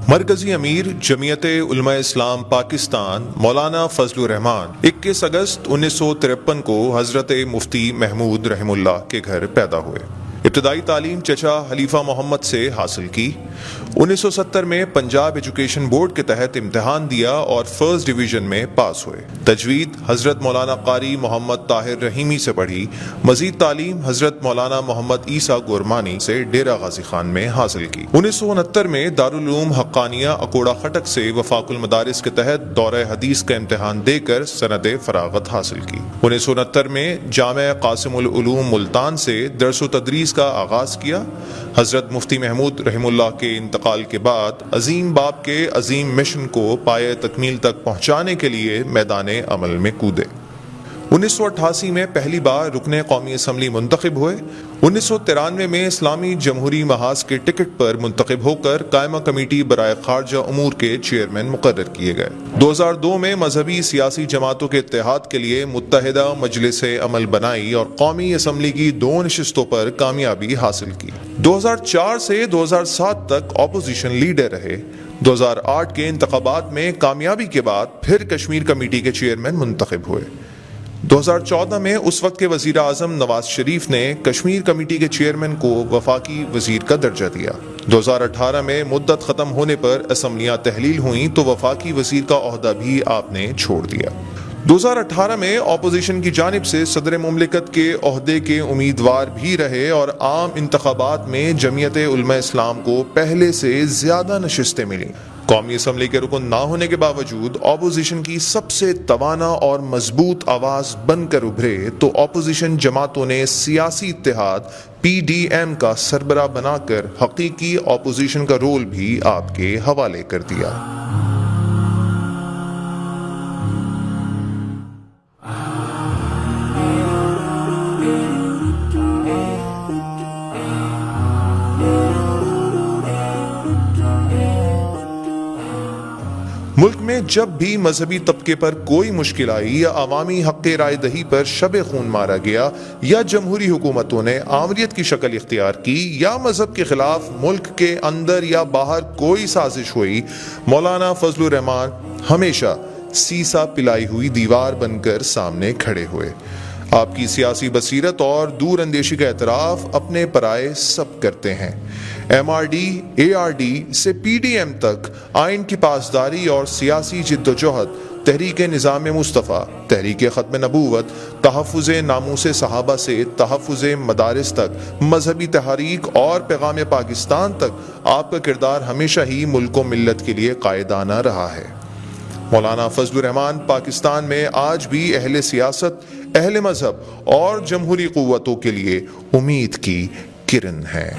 مرکزی امیر جمعیت علماء اسلام پاکستان مولانا فضل الرحمان 21 اگست 1953 کو حضرت مفتی محمود رحم اللہ کے گھر پیدا ہوئے۔ ابتدائی تعلیم چچا حلیفہ محمد سے حاصل کی۔ 1970 میں پنجاب ایجوکیشن بورڈ کے تحت امتحان دیا اور فرسٹ ڈویژن میں پاس ہوئے۔ تجوید حضرت مولانا قاری محمد طاہر رحیمی سے پڑھی۔ مزید تعلیم حضرت مولانا محمد عیسیٰ گورمانی سے ڈیرہ غازی خان میں حاصل کی۔ 1969 میں دارالعلوم حقانیہ اکوڑا خٹک سے وفاق المدارس کے تحت دورہ حدیث کا امتحان دے کر سند فراغت حاصل کی۔ 1969 میں جامع قاسم العلوم ملتان سے درس و تدریس کا آغاز کیا۔ حضرت مفتی محمود رحم اللہ کے انتقال کے بعد عظیم باپ کے عظیم مشن کو پایہ تکمیل تک پہنچانے کے لیے میدان عمل میں کودے۔ 1988 میں پہلی بار رکن قومی اسمبلی منتخب ہوئے۔ 1993 میں اسلامی جمہوری محاذ کے ٹکٹ پر منتخب ہو کر قائمہ کمیٹی برائے خارجہ امور کے چیئرمین مقرر کیے گئے۔ 2002 میں مذہبی سیاسی جماعتوں کے اتحاد کے لیے متحدہ مجلس عمل بنائی اور قومی اسمبلی کی 2 نشستوں پر کامیابی حاصل کی۔ 2004 سے 2007 تک اپوزیشن لیڈر رہے۔ 2008 کے انتخابات میں کامیابی کے بعد پھر کشمیر کمیٹی کے چیئرمین منتخب ہوئے۔ 2014 میں اس وقت کے وزیر اعظم نواز شریف نے کشمیر کمیٹی کے چیئرمین کو وفاقی وزیر کا درجہ دیا۔ 2018 میں مدت ختم ہونے پر اسمبلیاں تحلیل ہوئیں تو وفاقی وزیر کا عہدہ بھی آپ نے چھوڑ دیا۔ 2018 میں اپوزیشن کی جانب سے صدر مملکت کے عہدے کے امیدوار بھی رہے اور عام انتخابات میں جمعیت علماء اسلام کو پہلے سے زیادہ نشستیں ملیں۔ قومی اسمبلی کے رکن نہ ہونے کے باوجود اپوزیشن کی سب سے توانا اور مضبوط آواز بن کر ابھرے تو اپوزیشن جماعتوں نے سیاسی اتحاد PDM کا سربراہ بنا کر حقیقی اپوزیشن کا رول بھی آپ کے حوالے کر دیا۔ ملک میں جب بھی مذہبی طبقے پر کوئی مشکل آئی یا عوامی حق رائے دہی پر شب خون مارا گیا یا جمہوری حکومتوں نے آمریت کی شکل اختیار کی یا مذہب کے خلاف ملک کے اندر یا باہر کوئی سازش ہوئی، مولانا فضل الرحمان ہمیشہ سیسا پلائی ہوئی دیوار بن کر سامنے کھڑے ہوئے۔ آپ کی سیاسی بصیرت اور دور اندیشی کا اعتراف اپنے پرائے سب کرتے ہیں۔ MRD ARD سے PDM تک آئین کی پاسداری اور سیاسی جدوجہد، تحریک نظام مصطفیٰ، تحریک ختم نبوت، تحفظ ناموس صحابہ سے تحفظ مدارس تک، مذہبی تحریک اور پیغام پاکستان تک آپ کا کردار ہمیشہ ہی ملک و ملت کے لیے قائدانہ رہا ہے۔ مولانا فضل الرحمان پاکستان میں آج بھی اہل سیاست، اہل مذہب اور جمہوری قوتوں کے لیے امید کی کرن ہیں۔